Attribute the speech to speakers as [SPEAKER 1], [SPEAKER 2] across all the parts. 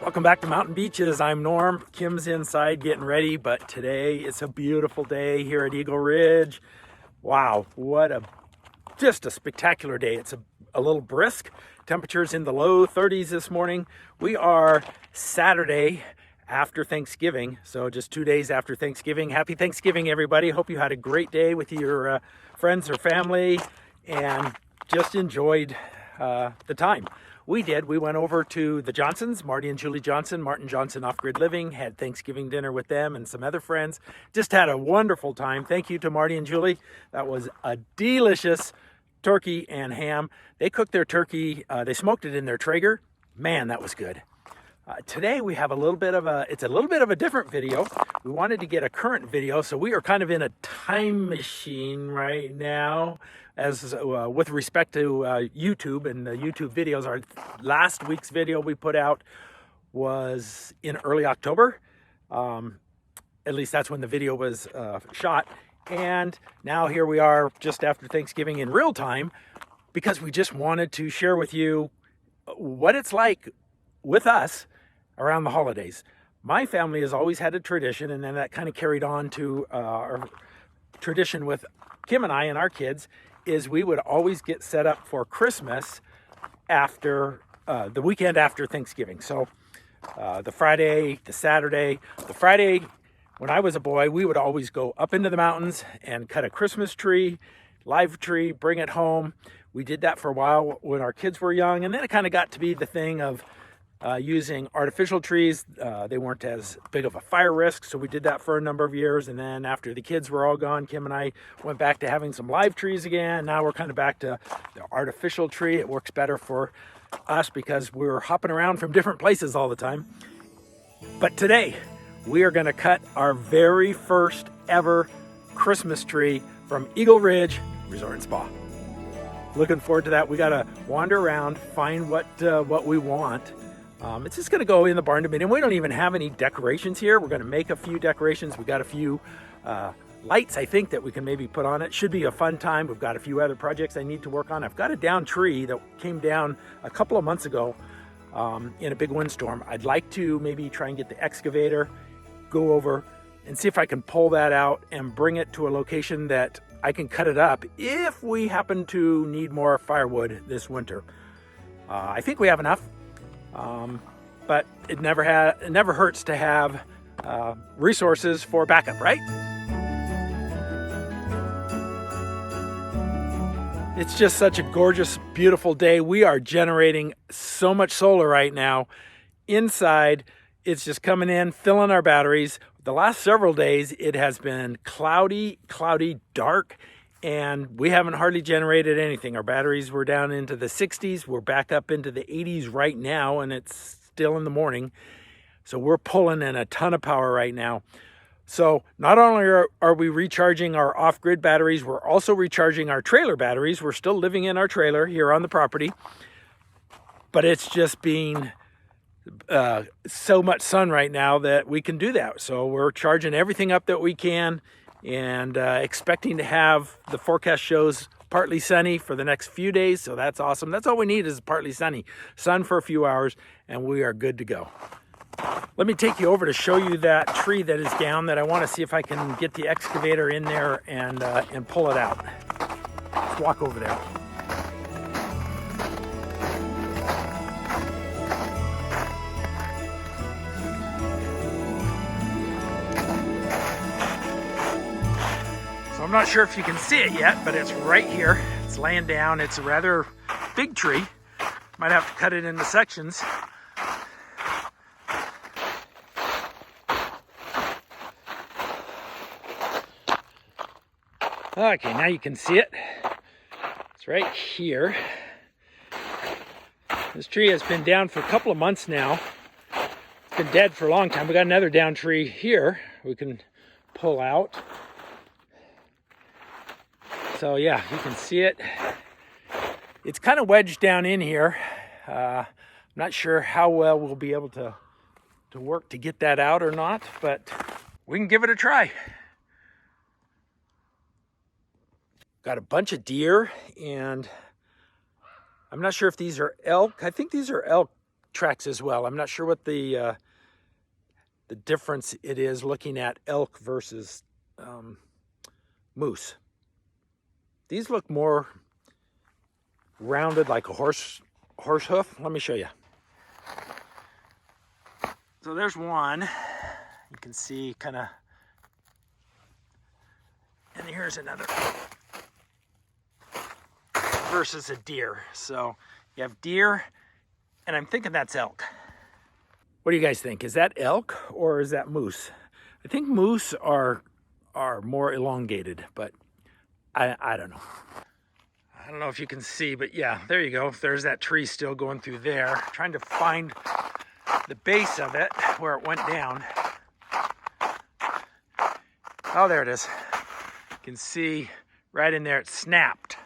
[SPEAKER 1] Welcome back to Mountain Beaches. I'm Norm. Kim's inside getting ready, but today it's a beautiful day here at Eagle Ridge. Wow, just a spectacular day. It's a little brisk. Temperatures in the low 30s this morning. We are Saturday after Thanksgiving, so just 2 days after Thanksgiving. Happy Thanksgiving, everybody. Hope you had a great day with your friends or family and just enjoyed the time. We did. We went over to the Johnsons, Marty and Julie Johnson, Martin Johnson Off Grid Living, had Thanksgiving dinner with them and some other friends. Just had a wonderful time. Thank you to Marty and Julie. That was a delicious turkey and ham. They cooked their turkey, they smoked it in their Traeger. Man, that was good. Today we have a little bit of a different video. We wanted to get a current video, so we are kind of in a time machine right now as with respect to YouTube and the YouTube videos. Our last week's video we put out was in early October. At least that's when the video was shot. And now here we are just after Thanksgiving in real time, because we just wanted to share with you what it's like with us around the holidays. My family has always had a tradition, and then that kind of carried on to our tradition with Kim and I and our kids, is we would always get set up for Christmas after the weekend after Thanksgiving. So the Friday, the Saturday, the Friday, when I was a boy, we would always go up into the mountains and cut a Christmas tree, live tree, bring it home. We did that for a while when our kids were young, and then it kind of got to be the thing of using artificial trees. They weren't as big of a fire risk, so we did that for a number of years. And then after the kids were all gone, Kim and I went back to having some live trees again. Now we're kind of back to the artificial tree. It works better for us because we're hopping around from different places all the time. But today we are going to cut our very first ever Christmas tree from Eagle Ridge Resort and Spa. Looking forward to that. We got to wander around, find what we want. It's just going to go in the barn dominium. We don't even have any decorations here. We're going to make a few decorations. We got a few lights, I think, that we can maybe put on it. Should be a fun time. We've got a few other projects I need to work on. I've got a down tree that came down a couple of months ago in a big windstorm. I'd like to maybe try and get the excavator, go over and see if I can pull that out and bring it to a location that I can cut it up if we happen to need more firewood this winter. I think we have enough. But it never hurts to have resources for backup, right? It's just such a gorgeous, beautiful day. We are generating so much solar right now. Inside, it's just coming in, filling our batteries. The last several days, it has been cloudy, dark, and we haven't hardly generated anything. Our batteries were down into the 60s. We're back up into the 80s right now, and it's still in the morning. So we're pulling in a ton of power right now. So not only are we recharging our off-grid batteries, we're also recharging our trailer batteries. We're still living in our trailer here on the property, but it's just being so much sun right now that we can do that. So we're charging everything up that we can, and expecting to have the forecast shows partly sunny for the next few days. So that's awesome. That's all we need is partly sunny. Sun for a few hours and we are good to go. Let me take you over to show you that tree that is down that I want to see if I can get the excavator in there and pull it out. Let's walk over there. not sure if you can see it yet, but it's right here. It's laying down. It's a rather big tree. Might have to cut it into sections. Okay, now you can see it. It's right here. This tree has been down for a couple of months now. It's been dead for a long time. We got another down tree here we can pull out. So yeah, you can see it. It's kind of wedged down in here. I'm not sure how well we'll be able to work to get that out or not, but we can give it a try. Got a bunch of deer, and I'm not sure if these are elk. I think these are elk tracks as well. I'm not sure what the difference it is looking at elk versus moose. These look more rounded like a horse hoof. Let me show you. So there's one. You can see kind of, and here's another versus a deer. So you have deer, and I'm thinking that's elk. What do you guys think? Is that elk or is that moose? I think moose are more elongated, but I don't know. I don't know if you can see, but yeah, there you go. There's that tree still going through there. Trying to find the base of it where it went down. Oh, there it is. You can see right in there it snapped.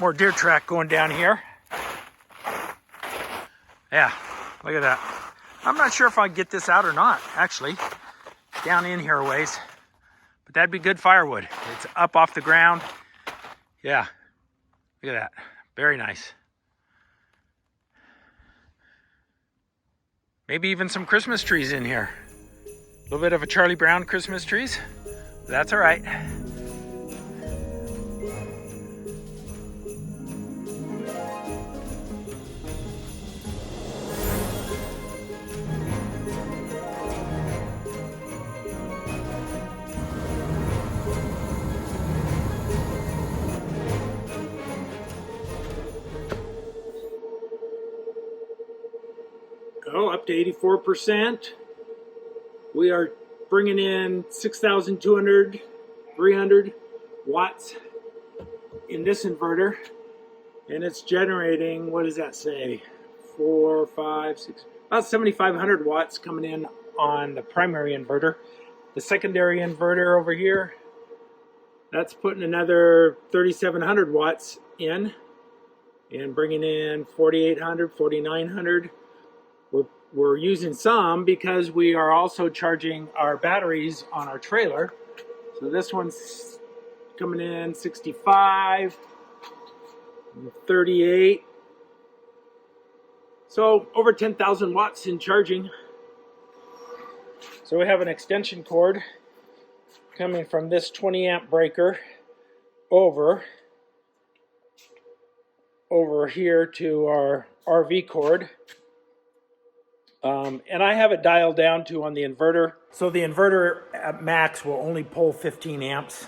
[SPEAKER 1] More deer track going down here. Yeah, look at that. I'm not sure if I get this out or not, actually. Down in here a ways. But that'd be good firewood. It's up off the ground. Yeah, look at that. Very nice. Maybe even some Christmas trees in here. A little bit of a Charlie Brown Christmas trees. That's all right. Oh, up to 84%. We are bringing in 6,200, 300 watts in this inverter. And it's generating, what does that say? 4, 5, 6, about 7,500 watts coming in on the primary inverter. The secondary inverter over here, that's putting another 3,700 watts in and bringing in 4,800, 4,900. We're using some because we are also charging our batteries on our trailer. So this one's coming in 65, 38. So over 10,000 watts in charging. So we have an extension cord coming from this 20 amp breaker over here to our RV cord. And I have it dialed down to on the inverter. So the inverter at max will only pull 15 amps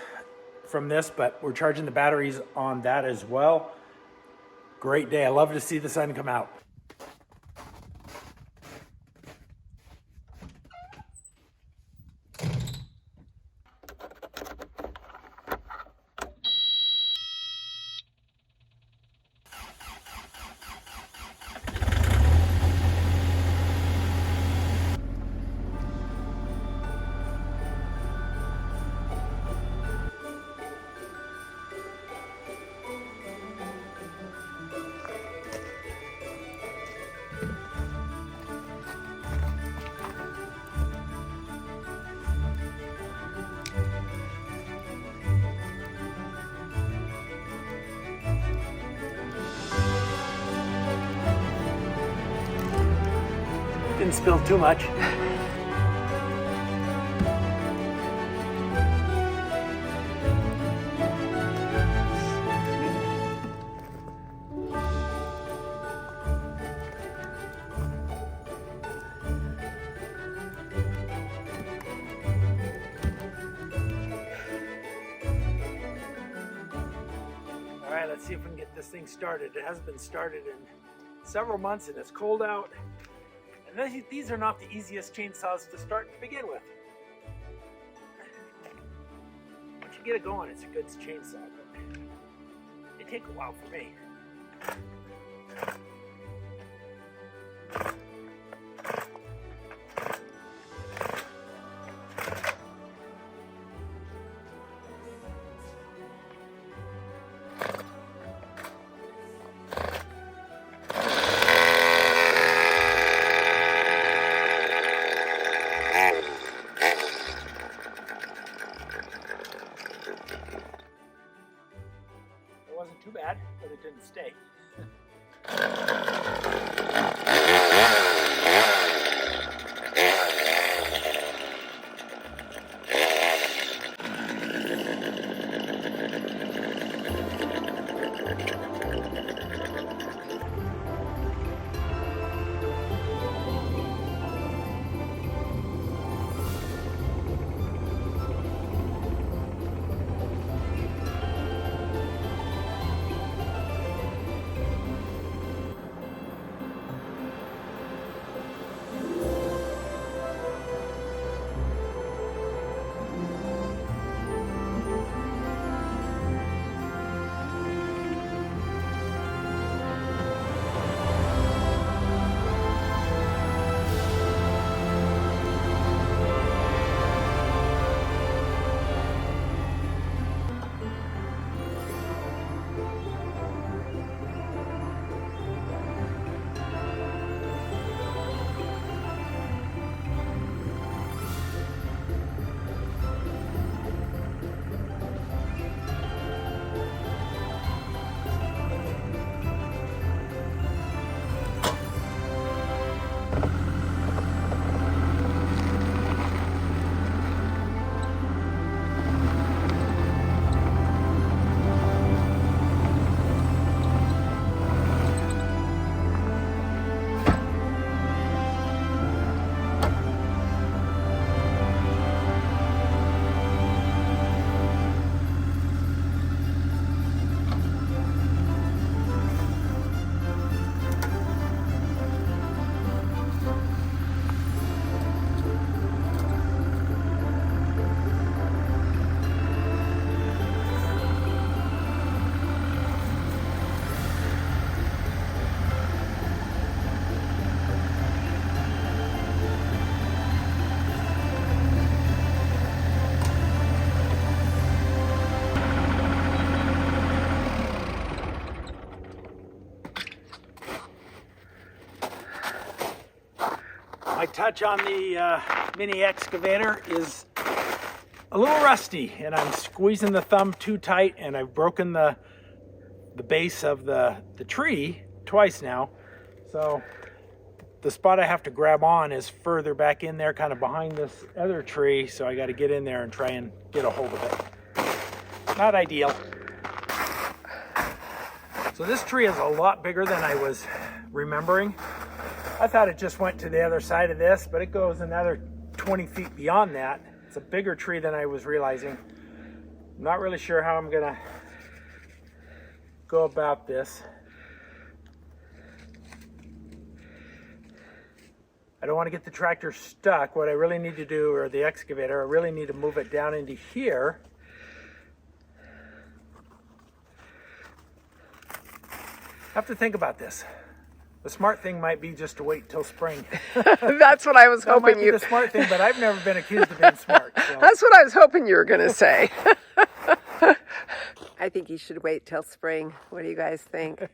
[SPEAKER 1] from this, but we're charging the batteries on that as well. Great day. I love to see the sun come out. Didn't spill too much. let's see if we can get this thing started. It hasn't been started in several months and it's cold out. And these are not the easiest chainsaws to start to begin with. Once you get it going, it's a good chainsaw, but they take a while for me. Too bad, but it didn't stay. My touch on the mini excavator is a little rusty, and I'm squeezing the thumb too tight, and I've broken the base of the tree twice now. So the spot I have to grab on is further back in there, kind of behind this other tree, so I got to get in there and try and get a hold of it. Not ideal. So this tree is a lot bigger than I was remembering. I thought it just went to the other side of this, but it goes another 20 feet beyond that. It's a bigger tree than I was realizing. I'm not really sure how I'm gonna go about this. I don't want to get the tractor stuck. What I really need to do, or the excavator, I really need to move it down into here. I have to think about this. The smart thing might be just to wait till spring.
[SPEAKER 2] That's what I was
[SPEAKER 1] That
[SPEAKER 2] hoping
[SPEAKER 1] might be
[SPEAKER 2] you.
[SPEAKER 1] the smart thing, but I've never been accused of being smart. So.
[SPEAKER 2] That's what I was hoping you were going to say. I think you should wait till spring. What do you guys think?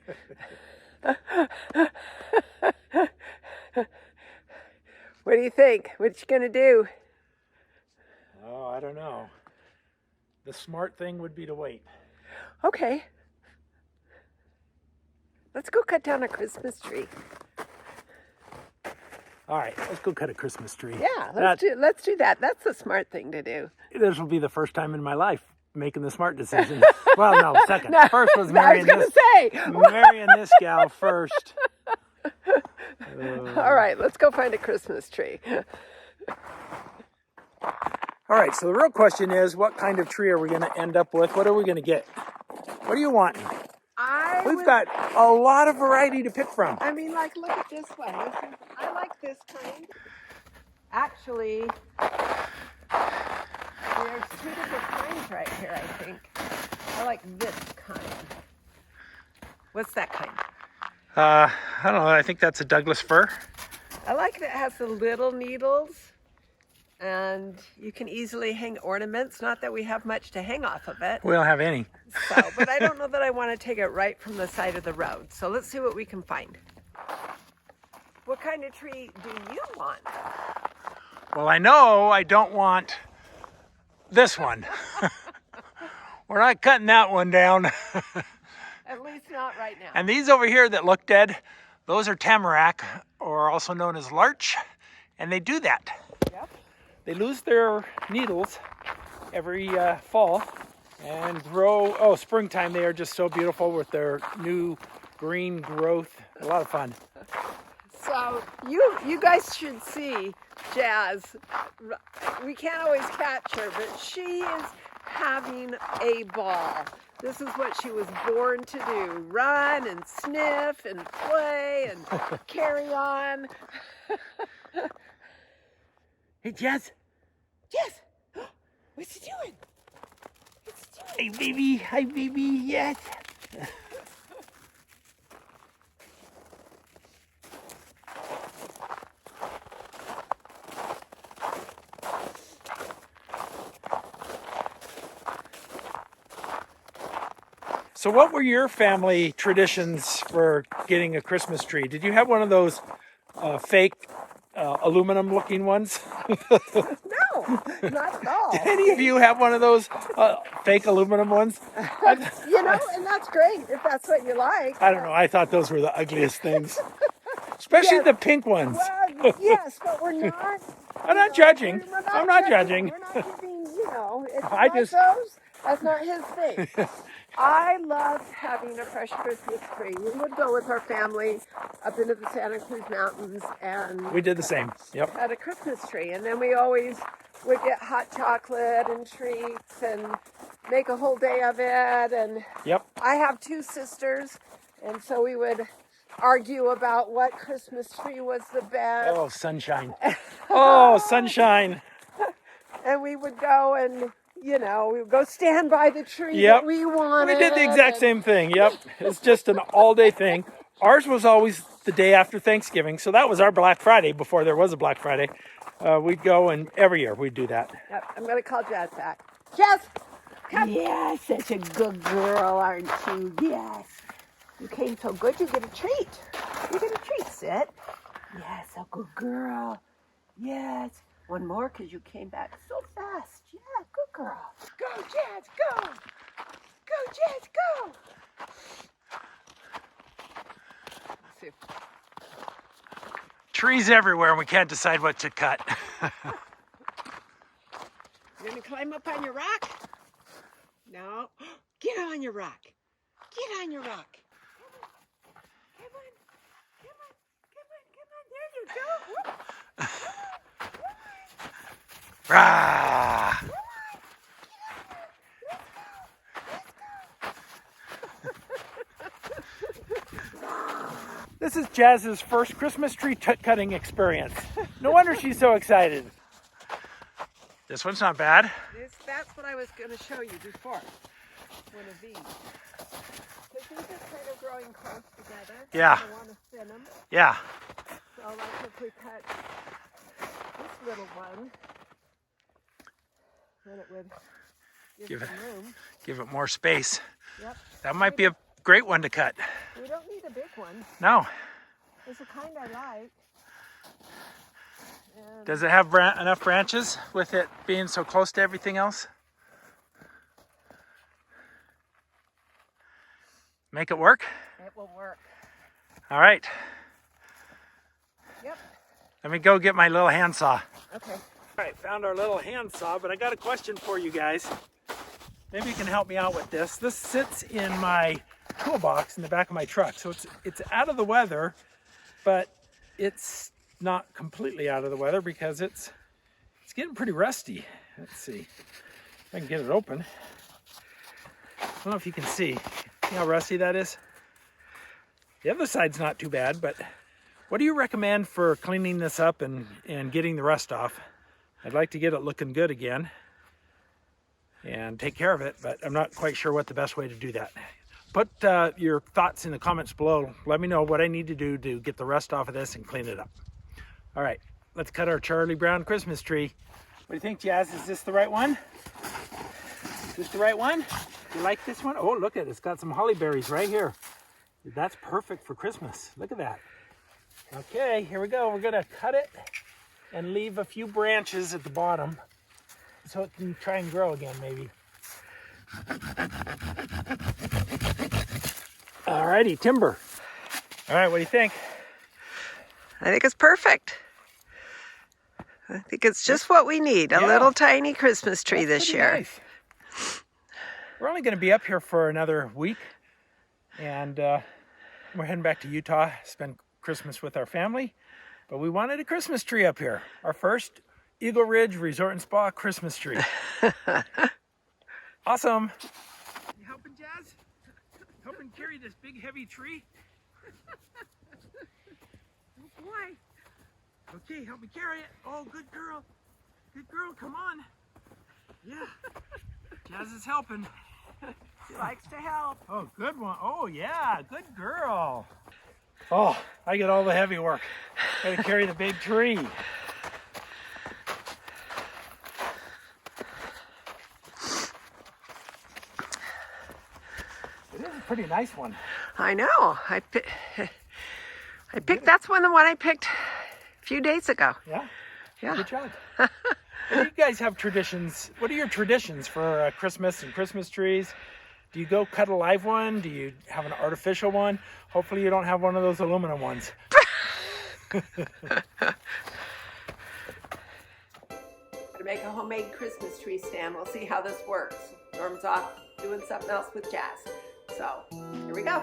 [SPEAKER 2] What do you think? What you going to do?
[SPEAKER 1] Oh, I don't know. The smart thing would be to wait.
[SPEAKER 2] Okay. Let's go cut down a Christmas tree.
[SPEAKER 1] All right, let's go cut a Christmas tree.
[SPEAKER 2] Yeah, let's do that. That's the smart thing to do.
[SPEAKER 1] This will be the first time in my life making the smart decision. Well, no, second.
[SPEAKER 2] No,
[SPEAKER 1] First was
[SPEAKER 2] I was
[SPEAKER 1] marrying
[SPEAKER 2] going to say.
[SPEAKER 1] marrying this gal first.
[SPEAKER 2] All right, let's go find a Christmas tree.
[SPEAKER 1] All right, so the real question is, what kind of tree are we going to end up with? What are we going to get? What do you want? We've got a lot of variety to pick from.
[SPEAKER 2] I mean, like, look at this one. I like this kind. Actually, there's two different kinds right here, I think. I like this kind. What's that kind?
[SPEAKER 1] I don't know. I think that's a Douglas fir.
[SPEAKER 2] I like that it has the little needles, and you can easily hang ornaments. Not that we have much to hang off of it.
[SPEAKER 1] We don't have any.
[SPEAKER 2] So, but I don't know that I want to take it right from the side of the road. So let's see what we can find. What kind of tree do you want?
[SPEAKER 1] Well, I know I don't want this one. We're not cutting that one down.
[SPEAKER 2] At least not right now.
[SPEAKER 1] And these over here that look dead, those are tamarack, or also known as larch, and they do that.
[SPEAKER 2] Yep.
[SPEAKER 1] They lose their needles every fall and grow. Springtime, they are just so beautiful with their new green growth. A lot of fun.
[SPEAKER 2] So you guys should see Jazz. We can't always catch her, but she is having a ball. This is what she was born to do. Run and sniff and play and carry on.
[SPEAKER 1] Hey, Jazz.
[SPEAKER 2] Jazz, what's he doing? What's he doing?
[SPEAKER 1] Hey, baby. Hi, baby. Yes. So what were your family traditions for getting a Christmas tree? Did you have one of those fake aluminum looking ones?
[SPEAKER 2] No, not at all.
[SPEAKER 1] Did any of you have one of those fake aluminum ones?
[SPEAKER 2] You know, and that's great if that's what you like.
[SPEAKER 1] I don't know. I thought those were the ugliest things. Especially
[SPEAKER 2] Yes.
[SPEAKER 1] the pink ones.
[SPEAKER 2] Well, yes, but we're not.
[SPEAKER 1] I'm not judging. I'm not judging.
[SPEAKER 2] We're not giving, it's
[SPEAKER 1] I
[SPEAKER 2] not
[SPEAKER 1] just-
[SPEAKER 2] those. That's not his thing. I loved having a fresh Christmas tree. We would go with our family up into the Santa Cruz Mountains and
[SPEAKER 1] We did the same. Yep.
[SPEAKER 2] had a Christmas tree. And then we always would get hot chocolate and treats and make a whole day of it. And
[SPEAKER 1] Yep.
[SPEAKER 2] I have two sisters, and so we would argue about what Christmas tree was the best.
[SPEAKER 1] Oh, sunshine. Oh, sunshine.
[SPEAKER 2] And we would go and, we would go stand by the tree
[SPEAKER 1] Yep.
[SPEAKER 2] that we wanted.
[SPEAKER 1] We did the exact same thing. Yep. It's just an all-day thing. Ours was always the day after Thanksgiving, so that was our Black Friday before there was a Black Friday. We'd go, and every year we'd do that.
[SPEAKER 2] Yep. I'm going to call Jazz back. Jazz, come. Yes, such a good girl, aren't you? Yes. You came so good, you get a treat. You get a treat, sit. Yes, a good girl. Yes. One more, because you came back so fast. Yeah, good girl. Go, Jazz, go. Go, Jazz, go. Let's see.
[SPEAKER 1] Trees everywhere, and we can't decide what to cut.
[SPEAKER 2] You're going to climb up on your rock? No. Get on your rock. Get on your rock. Come on. Come on. Come on. Come on. There you go. Whoop.
[SPEAKER 1] Rah! This is Jazz's first Christmas tree cutting experience. No wonder she's so excited. This one's not bad.
[SPEAKER 2] That's what I was going to show you before. One of these. Because these are kind of growing close together.
[SPEAKER 1] Yeah.
[SPEAKER 2] I want to thin them.
[SPEAKER 1] Yeah.
[SPEAKER 2] So like if we cut this little one, then it would give
[SPEAKER 1] Give
[SPEAKER 2] some room.
[SPEAKER 1] Give it more space.
[SPEAKER 2] Yep.
[SPEAKER 1] That might be a great one to cut.
[SPEAKER 2] We don't need a big one.
[SPEAKER 1] No.
[SPEAKER 2] It's the kind I like. And
[SPEAKER 1] Does it have enough branches with it being so close to everything else? Make it work?
[SPEAKER 2] it will work.
[SPEAKER 1] All right.
[SPEAKER 2] Yep.
[SPEAKER 1] Let me go get my little handsaw.
[SPEAKER 2] Okay.
[SPEAKER 1] All right, found our little handsaw, but I got a question for you guys. Maybe you can help me out with this. This sits in my toolbox in the back of my truck. So it's out of the weather, but it's not completely out of the weather because it's getting pretty rusty. Let's see if I can get it open. I don't know if you can see how rusty that is. The other side's not too bad, but what do you recommend for cleaning this up and getting the rust off? I'd like to get it looking good again and take care of it, but I'm not quite sure what the best way to do that. Put your thoughts in the comments below. Let me know what I need to do to get the rust off of this and clean it up. All right, let's cut our Charlie Brown Christmas tree. What do you think, Jazz? Is this the right one? Is this the right one? You like this one? Oh, look at it. It's got some holly berries right here. That's perfect for Christmas. Look at that. Okay, here we go. We're gonna cut it and leave a few branches at the bottom so it can try and grow again, maybe. Alrighty, timber. All right, what do you think?
[SPEAKER 2] I think it's perfect. I think it's just what we need. A little tiny Christmas tree this year.
[SPEAKER 1] Nice. We're only going to be up here for another week, and we're heading back to Utah, spend Christmas with our family, but we wanted a Christmas tree up here. Our first Eagle Ridge Resort and Spa Christmas tree. Awesome. You helping, Jazz? Helping carry this big heavy tree? Oh boy. Okay, help me carry it. Oh, good girl. Good girl, come on. Yeah. Jazz is helping.
[SPEAKER 2] She likes to help.
[SPEAKER 1] Oh, good one. Oh, yeah, good girl. Oh, I get all the heavy work. Gotta carry the big tree. It is a pretty nice one.
[SPEAKER 2] I know. I picked. That's the one I picked a few days ago.
[SPEAKER 1] Yeah.
[SPEAKER 2] Yeah.
[SPEAKER 1] Good job. Do you guys have traditions? What are your traditions for Christmas and Christmas trees? Do you go cut a live one? Do you have an artificial one? Hopefully you don't have one of those aluminum ones.
[SPEAKER 2] To make a homemade Christmas tree stand. We'll see how this works. Norm's off doing something else with Jazz. So, here we go.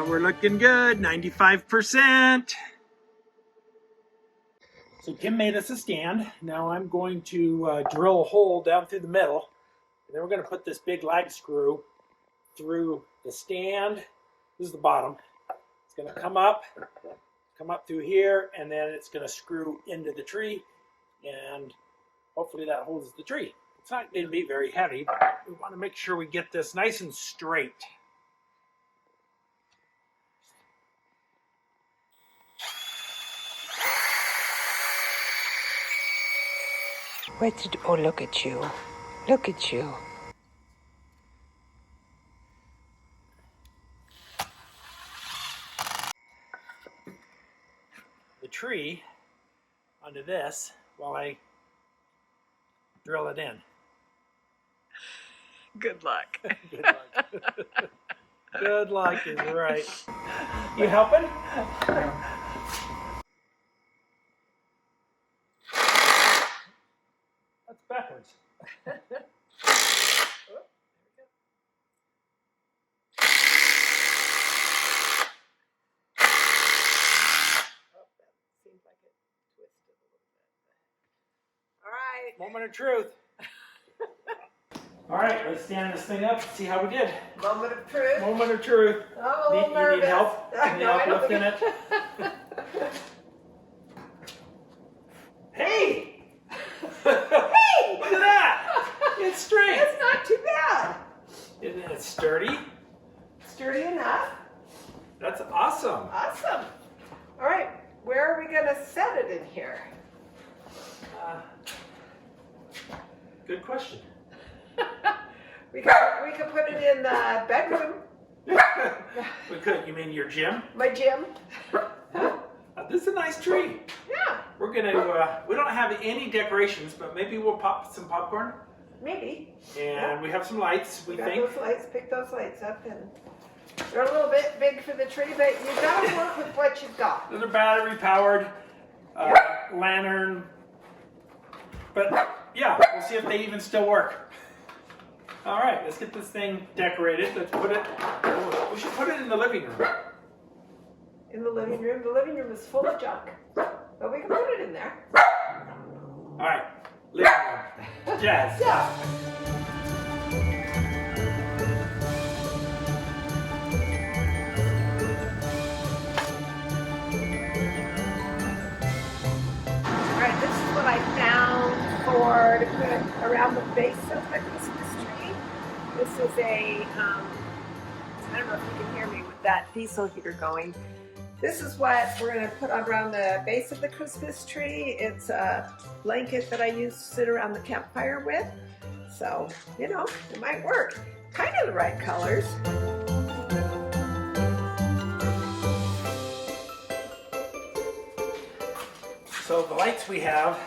[SPEAKER 1] We're looking good, 95%. So Kim made us a stand. Now I'm going to drill a hole down through the middle. And then we're going to put this big lag screw through the stand. This is the bottom. It's going to come up through here, and then it's going to screw into the tree. And hopefully that holds the tree. It's not going to be very heavy, but we want to make sure we get this nice and straight.
[SPEAKER 2] Oh, look at you. Look at you.
[SPEAKER 1] The tree onto this while I drill it in.
[SPEAKER 2] Good luck.
[SPEAKER 1] Good luck. Good luck is right. You helping? That's backwards. Moment of truth. All right, let's stand this thing up and see how we did.
[SPEAKER 2] Moment of truth.
[SPEAKER 1] Moment of truth.
[SPEAKER 2] I'm a little nervous.
[SPEAKER 1] You need help? Can you help lifting it? Hey! Hey! Look at that! It's straight.
[SPEAKER 2] It's not too bad.
[SPEAKER 1] Isn't it sturdy?
[SPEAKER 2] Sturdy enough.
[SPEAKER 1] That's awesome.
[SPEAKER 2] Awesome. All right, where are we going to set it in here?
[SPEAKER 1] Good question.
[SPEAKER 2] We could put it in the bedroom.
[SPEAKER 1] We could. You mean your gym?
[SPEAKER 2] My gym.
[SPEAKER 1] This is a nice tree.
[SPEAKER 2] Yeah,
[SPEAKER 1] We're gonna. We don't have any decorations, but maybe we'll pop some popcorn.
[SPEAKER 2] maybe.
[SPEAKER 1] And we have some lights. We
[SPEAKER 2] Got
[SPEAKER 1] think.
[SPEAKER 2] those lights, pick those lights up, and they're a little bit big for the tree, but you gotta work with what you've got.
[SPEAKER 1] Those are battery powered lantern. But yeah, we'll see if they even still work. All right, let's get this thing decorated. Let's put it. We should put it in the living room.
[SPEAKER 2] In the living room. The living room is full of junk, but we can put it in there.
[SPEAKER 1] All right, living room. Jazz.
[SPEAKER 2] Yeah. All right, this is what I found to put around the base of the Christmas tree. This is a, I don't know if you can hear me with that diesel heater going. This is what we're going to put around the base of the Christmas tree. It's a blanket that I use to sit around the campfire with. So, you know, it might work. Kind of the right colors.
[SPEAKER 1] So the lights we have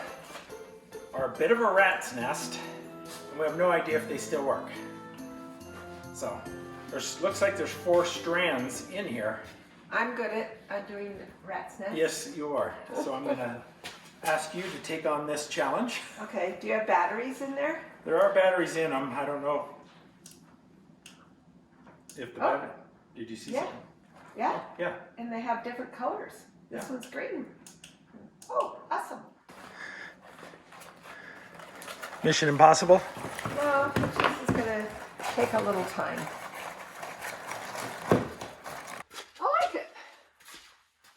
[SPEAKER 1] are a bit of a rat's nest, and we have no idea if they still work. So looks like there's 4 strands in here.
[SPEAKER 2] I'm good at doing the rat's nest.
[SPEAKER 1] Yes, you are. So I'm going to ask you to take on this challenge.
[SPEAKER 2] Okay, do you have batteries in there?
[SPEAKER 1] There are batteries in them. I don't know if the battery. Did you see
[SPEAKER 2] Yeah.
[SPEAKER 1] something?
[SPEAKER 2] Yeah,
[SPEAKER 1] Yeah.
[SPEAKER 2] and they have different colors. This one's green. Oh, awesome.
[SPEAKER 1] Mission impossible.
[SPEAKER 2] Well, this is gonna take a little time. I like it.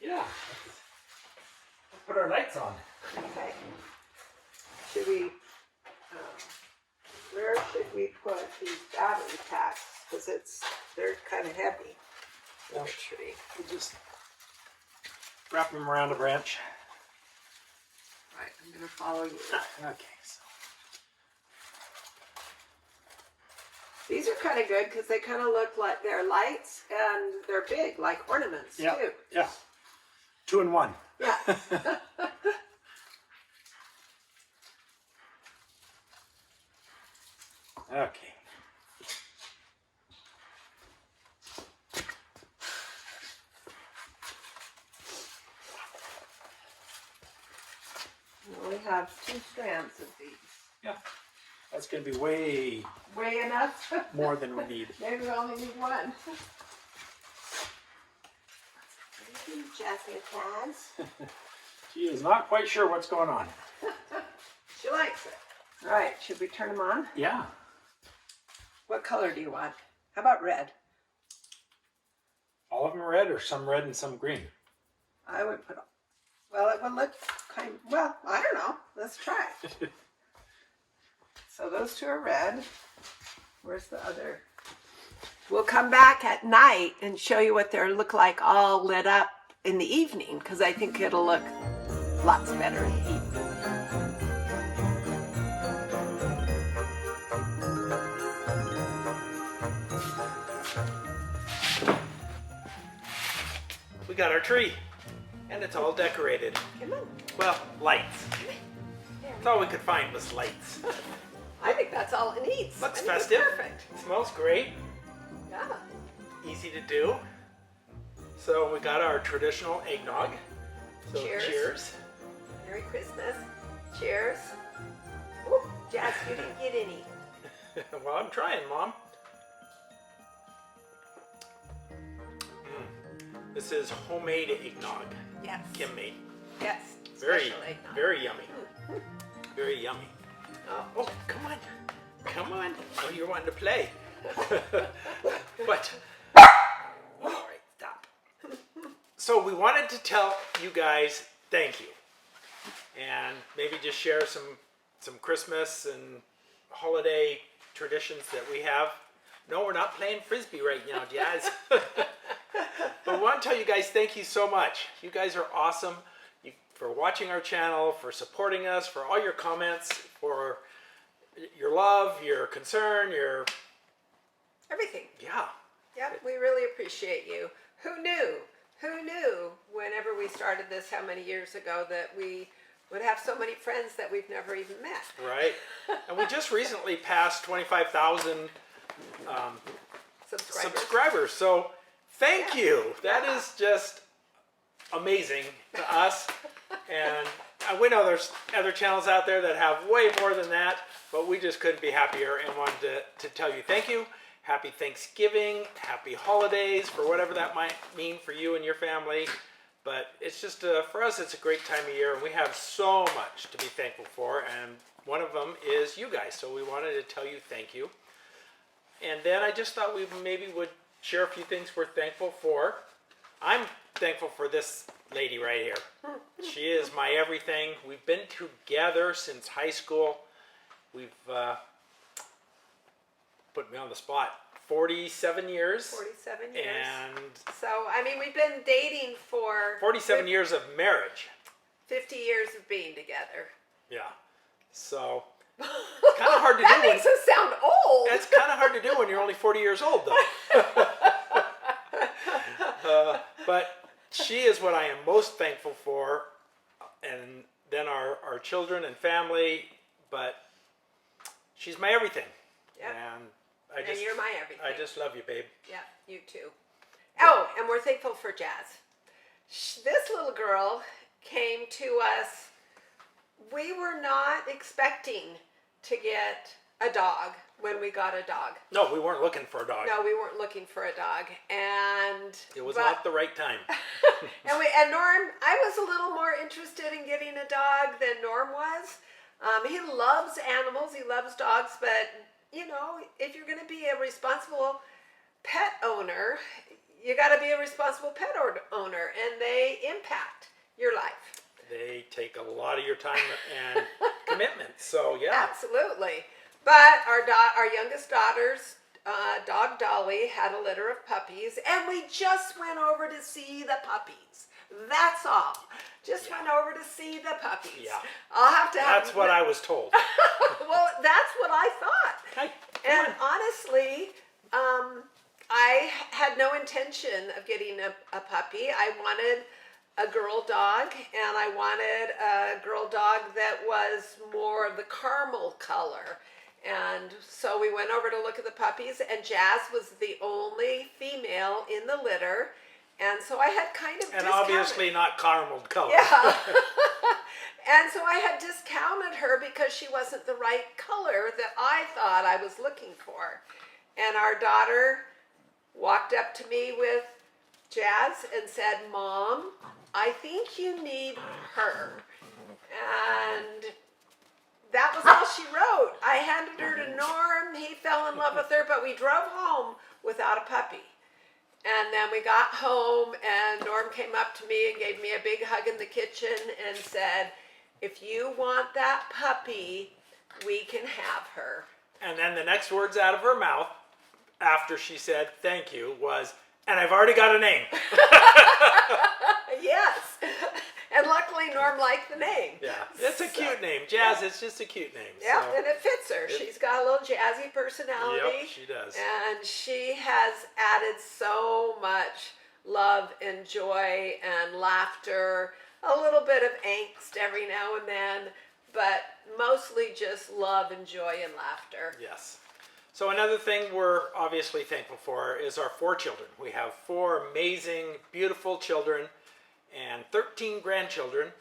[SPEAKER 1] Yeah. Let's put our lights on.
[SPEAKER 2] Okay. Should we, where should we put these battery packs? Because they're kind of heavy.
[SPEAKER 1] Yeah.
[SPEAKER 2] The tree.
[SPEAKER 1] We'll just wrap them around a branch.
[SPEAKER 2] Right, I'm gonna follow you.
[SPEAKER 1] Okay. So.
[SPEAKER 2] These are kind of good because they kind of look like they're lights and they're big, like ornaments
[SPEAKER 1] Yeah.
[SPEAKER 2] too.
[SPEAKER 1] Yeah. 2 in 1.
[SPEAKER 2] Yeah.
[SPEAKER 1] Okay.
[SPEAKER 2] We only have 2 strands of these.
[SPEAKER 1] Yeah. That's going to be way
[SPEAKER 2] Way enough?
[SPEAKER 1] more than we need.
[SPEAKER 2] Maybe we only need 1. Thank you, Jasmine Cans.
[SPEAKER 1] She is not quite sure what's going on.
[SPEAKER 2] She likes it. All right, should we turn them on?
[SPEAKER 1] Yeah.
[SPEAKER 2] What color do you want? How about red?
[SPEAKER 1] All of them red or some red and some green?
[SPEAKER 2] I would put, well, it would look kind of, well, I don't know. Let's try. So those 2 are red. Where's the other? We'll come back at night and show you what they look like all lit up in the evening, because I think it'll look lots better in the evening.
[SPEAKER 1] We got our tree, and it's all decorated.
[SPEAKER 2] Come on.
[SPEAKER 1] Well, lights. That's all we could find was lights.
[SPEAKER 2] I think that's all it needs.
[SPEAKER 1] Looks
[SPEAKER 2] I think it's
[SPEAKER 1] festive.
[SPEAKER 2] Perfect.
[SPEAKER 1] Smells great.
[SPEAKER 2] Yeah.
[SPEAKER 1] Easy to do. So we got our traditional eggnog. So
[SPEAKER 2] Cheers.
[SPEAKER 1] cheers.
[SPEAKER 2] Merry Christmas. Cheers. Ooh, Jazz, you didn't get any.
[SPEAKER 1] Well, I'm trying, Mom. This is homemade eggnog.
[SPEAKER 2] Yes.
[SPEAKER 1] Kim made.
[SPEAKER 2] Yes.
[SPEAKER 1] Very,
[SPEAKER 2] Special eggnog.
[SPEAKER 1] very yummy. Very yummy. Oh, come on. Come on. Oh, you're wanting to play. What? All right, stop. So we wanted to tell you guys thank you. And maybe just share some Christmas and holiday traditions that we have. No, we're not playing Frisbee right now, Jazz. But we want to tell you guys thank you so much. You guys are awesome for watching our channel, for supporting us, for all your comments, for your love, your concern, your...
[SPEAKER 2] Everything.
[SPEAKER 1] Yeah.
[SPEAKER 2] Yep, we really appreciate you. Who knew? Who knew whenever we started this, how many years ago, that we would have so many friends that we've never even met.
[SPEAKER 1] Right. And we just recently passed 25,000 subscribers. So thank you. That is just amazing to us. And we know there's other channels out there that have way more than that, but we just couldn't be happier and wanted to tell you thank you. Happy Thanksgiving, happy holidays, for whatever that might mean for you and your family. But it's just, for us, it's a great time of year, and we have so much to be thankful for, and one of them is you guys. So we wanted to tell you thank you. And then I just thought we maybe would share a few things we're thankful for. I'm thankful for this lady right here. She is my everything. We've been together since high school. We've put me on the spot. 47 years.
[SPEAKER 2] 47 years.
[SPEAKER 1] And
[SPEAKER 2] so, I mean, we've been dating for
[SPEAKER 1] 47 years of marriage.
[SPEAKER 2] 50 years of being together.
[SPEAKER 1] Yeah. So, kind of hard to do.
[SPEAKER 2] That makes us sound old.
[SPEAKER 1] It's kind of hard to do when you're only 40 years old, though. But she is what I am most thankful for, and then our children and family. But she's my everything.
[SPEAKER 2] Yep.
[SPEAKER 1] And
[SPEAKER 2] you're my everything.
[SPEAKER 1] I just love you, babe.
[SPEAKER 2] Yeah, you too. Oh, and we're thankful for Jazz. This little girl came to us. We were not expecting to get a dog when we got a dog.
[SPEAKER 1] No, we weren't looking for a dog.
[SPEAKER 2] No, we weren't looking for a dog, and
[SPEAKER 1] it was not the right time.
[SPEAKER 2] and Norm, I was a little more interested in getting a dog than Norm was. He loves animals. He loves dogs, but you know, if you're going to be a responsible pet owner, you got to be a responsible pet owner, and they impact your life.
[SPEAKER 1] They take a lot of your time and commitment. So yeah,
[SPEAKER 2] absolutely. But our youngest daughter's dog Dolly had a litter of puppies, and we just went over to see the puppies. That's all. Just went over to see the puppies.
[SPEAKER 1] Yeah.
[SPEAKER 2] I'll have to have.
[SPEAKER 1] That's what I was told.
[SPEAKER 2] Well, that's what I thought.
[SPEAKER 1] Hey,
[SPEAKER 2] and honestly, I had no intention of getting a puppy. I wanted a girl dog, and I wanted a girl dog that was more of the caramel color. And so we went over to look at the puppies, and Jazz was the only female in the litter. And so I had kind of
[SPEAKER 1] and obviously not caramel color.
[SPEAKER 2] Yeah. And so I had discounted her because she wasn't the right color that I thought I was looking for. And our daughter walked up to me with Jazz and said, "Mom, I think you need her." And that was all she wrote. I handed her to Norm. He fell in love with her, but we drove home without a puppy. And then we got home, and Norm came up to me and gave me a big hug in the kitchen and said, "If you want that puppy, we can have her."
[SPEAKER 1] And then the next words out of her mouth, after she said thank you, was, "And I've already got a name."
[SPEAKER 2] Yes. And luckily Norm liked the name.
[SPEAKER 1] Yeah, it's a cute name. Jazz, it's just a cute name.
[SPEAKER 2] Yeah,
[SPEAKER 1] so.
[SPEAKER 2] and it fits her. She's got a little jazzy personality.
[SPEAKER 1] Yep, she does.
[SPEAKER 2] And she has added so much love and joy and laughter, a little bit of angst every now and then, but mostly just love and joy and laughter.
[SPEAKER 1] Yes. So another thing we're obviously thankful for is our 4 children. We have 4 amazing, beautiful children and 13 grandchildren.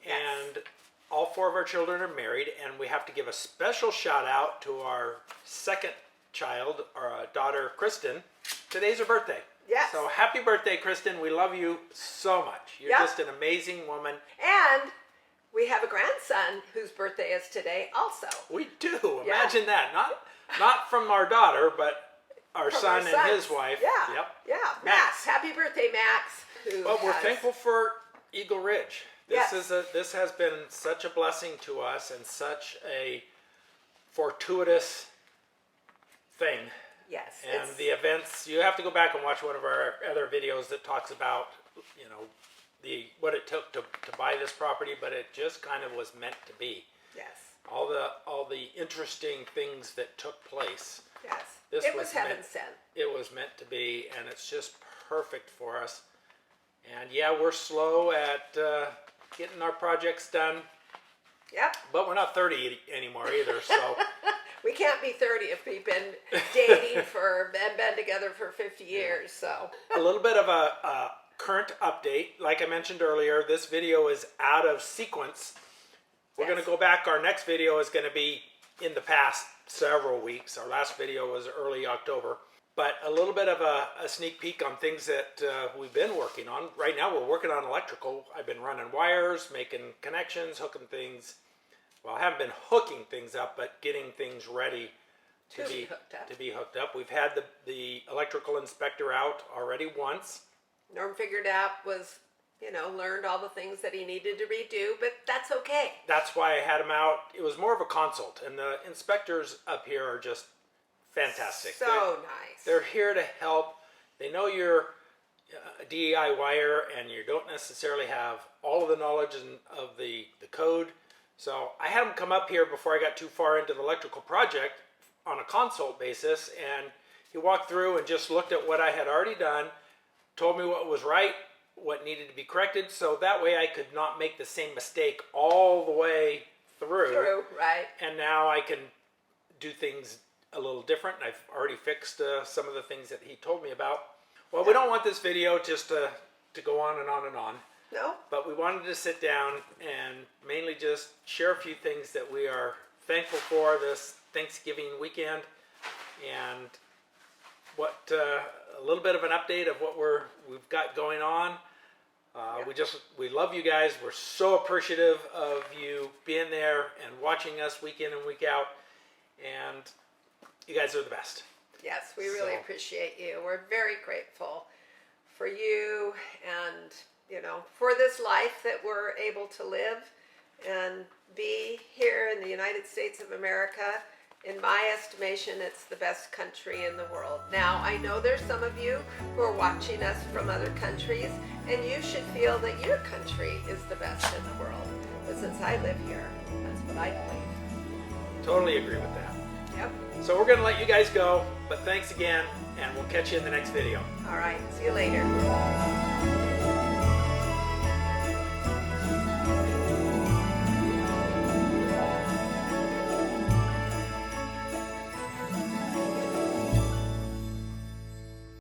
[SPEAKER 2] Yes.
[SPEAKER 1] And all 4 of our children are married, and we have to give a special shout out to our second child, our daughter, Kristen. Today's her birthday.
[SPEAKER 2] Yes.
[SPEAKER 1] So happy birthday, Kristen. We love you so much. You're just an amazing woman.
[SPEAKER 2] And we have a grandson whose birthday is today also.
[SPEAKER 1] We do. Imagine that. Not from our daughter, but our son and his wife.
[SPEAKER 2] Yeah.
[SPEAKER 1] Yep.
[SPEAKER 2] Yeah. Max. Happy birthday, Max.
[SPEAKER 1] But we're thankful for Eagle Ridge. This has been such a blessing to us and such a fortuitous thing.
[SPEAKER 2] Yes.
[SPEAKER 1] And the events, you have to go back and watch one of our other videos that talks about, what it took to buy this property, but it just kind of was meant to be.
[SPEAKER 2] Yes.
[SPEAKER 1] All the interesting things that took place.
[SPEAKER 2] Yes.
[SPEAKER 1] This
[SPEAKER 2] It was heaven sent.
[SPEAKER 1] It was meant to be, and it's just perfect for us. And yeah, we're slow at getting our projects done,
[SPEAKER 2] Yep.
[SPEAKER 1] but we're not 30 anymore either, so.
[SPEAKER 2] We can't be 30 if we've been dating and been together for 50 years, so.
[SPEAKER 1] A little bit of a current update. Like I mentioned earlier, this video is out of sequence. We're
[SPEAKER 2] Yes.
[SPEAKER 1] going to go back. Our next video is going to be in the past several weeks. Our last video was early October. But a little bit of a sneak peek on things that we've been working on. Right now we're working on electrical. I've been running wires, making connections, hooking things. Well, I haven't been hooking things up, but getting things ready to be hooked up. We've had the electrical inspector out already once.
[SPEAKER 2] Norm figured out learned all the things that he needed to redo, but that's okay.
[SPEAKER 1] That's why I had him out. It was more of a consult, and the inspectors up here are just fantastic.
[SPEAKER 2] So nice.
[SPEAKER 1] They're here to help. They know you're a DIYer and you don't necessarily have all of the knowledge of the code. So I had them come up here before I got too far into the electrical project on a consult basis, and he walked through and just looked at what I had already done, told me what was right, what needed to be corrected, so that way I could not make the same mistake all the way through.
[SPEAKER 2] Right.
[SPEAKER 1] And now I can do things a little different. I've already fixed some of the things that he told me about. Well, we don't want this video just to go on and on and on.
[SPEAKER 2] No.
[SPEAKER 1] But we wanted to sit down and mainly just share a few things that we are thankful for this Thanksgiving weekend, and what a little bit of an update of what we've got going on. We love you guys. We're so appreciative of you being there and watching us week in and week out, and you guys are the best.
[SPEAKER 2] Yes, we really appreciate you. We're very grateful for you and for this life that we're able to live and be here in the United States of America. In my estimation, it's the best country in the world. Now, I know there's some of you who are watching us from other countries, and you should feel that your country is the best in the world. But since I live here, that's what I believe.
[SPEAKER 1] Totally agree with that.
[SPEAKER 2] Yep.
[SPEAKER 1] So we're going to let you guys go, but thanks again, and we'll catch you in the next video.
[SPEAKER 2] All right. See you later.